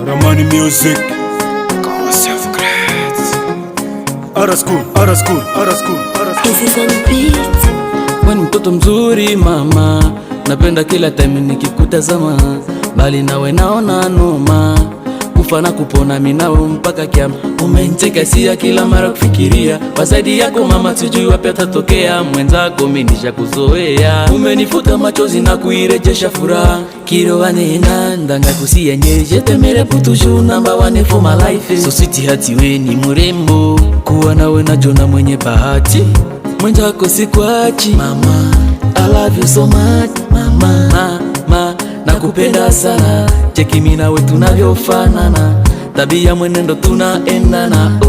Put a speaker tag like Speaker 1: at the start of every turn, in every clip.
Speaker 1: Ramani Music. Ara school.
Speaker 2: Wewe ni mtoto mzuri mama, napenda kila time nikikutazama, bali nawe naona noma, kufa na kupona mimi nawe mpaka kiama. Umenicheka sia kila mara kufikiria, wazaidi yako mama sijui wapi atatokea, mwenzako mimi nishakuzoea. Umenifuta machozi na kuirejesha furaha, kirowane ndanga kusia nyeje temere putushu number 1 for my life. So sweet hati we ni mrembo, kuwa nawe najona mwenye bahati, mwenzako sikuachi mama. I love you so much mama, nakupenda sana, cheki mimi nawe tunavyofanana, tabia mwenendo tunaendana.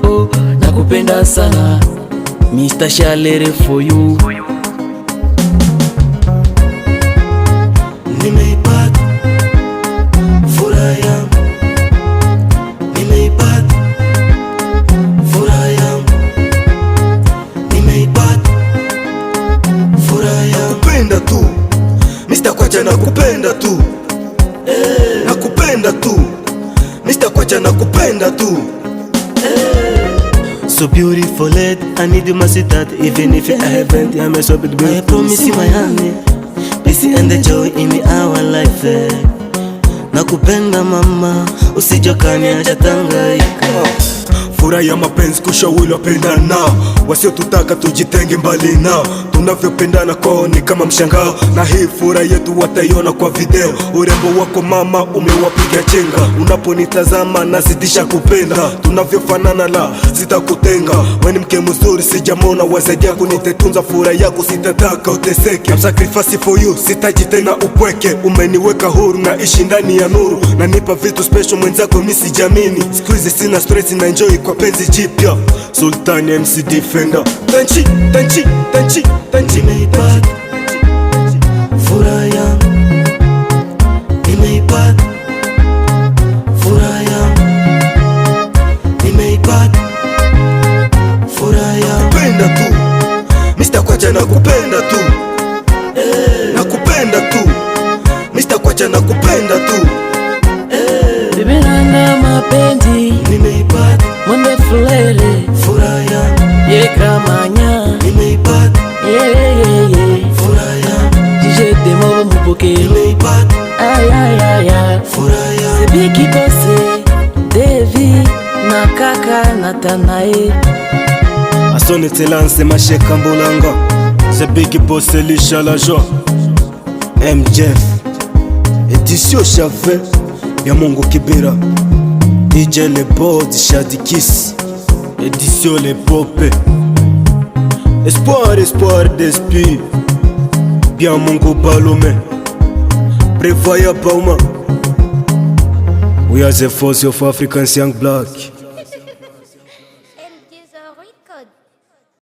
Speaker 2: Oh, nakupenda sana Mr. Shalere for you.
Speaker 3: Nimeipata furaha yangu, nimeipata furaha yangu, nimeipata furaha yangu. Nakupenda tu Mr. Kwacha, nakupenda tu nakupenda tu Mr. Kwacha, nakupenda tu So beautiful lady, I need you must that even if I haven't, I'm a so big boy. I promise you my honey, peace and the joy in our life. Nakupenda mama, usijokani acha tangaika.
Speaker 1: Furaha ya mapenzi kushauri wapendana, wasio tutaka tujitenge mbali nao, tunavyopendana kwao ni kama mshangao, na hii furaha yetu wataiona kwa video. Urembo wako mama umewapiga chenga, unaponitazama nazidisha kupenda, tunavyofanana la sitakutenga. Wewe ni mke mzuri sijamona, wazaidi yako nitetunza, furaha yako sitataka uteseke. I'm sacrifice for you, sitaji tena upweke, umeniweka huru na ishi ndani ya nuru, na nipa vitu special mwenzako mimi sijamini, siku hizi sina stress na enjoy kwa penzi jipya. Sultan MC Defender. Tanchi.
Speaker 3: Nimeipata furaha yangu, nimeipata furaha yangu, nimeipata furaha yangu.
Speaker 1: Nakupenda tu Mr. Kwacha, nakupenda tu nakupenda tu Mr. Kwacha, nakupenda tu
Speaker 2: Bibi nanga mapenzi,
Speaker 3: nimeipata
Speaker 2: mwende fulele
Speaker 3: furaha yangu,
Speaker 2: ye kamanya,
Speaker 3: nimeipata
Speaker 2: furaha
Speaker 3: yangu,
Speaker 2: jije demo mupoke,
Speaker 3: nimeipata
Speaker 2: ay
Speaker 3: furaha yangu.
Speaker 2: Sebiki Bose, Devi na kaka Natanae.
Speaker 1: Asone Telance Masheka Mbolanga, Sebiki Bose Lisha la joie, MJF Edition Chave ya Mungu Kibera, DJ Le Bod Shadikis, Edition Le Pope, Espoir d'esprit, bien Mungu Balome, Prévoya Bauma. We are the force of African young black.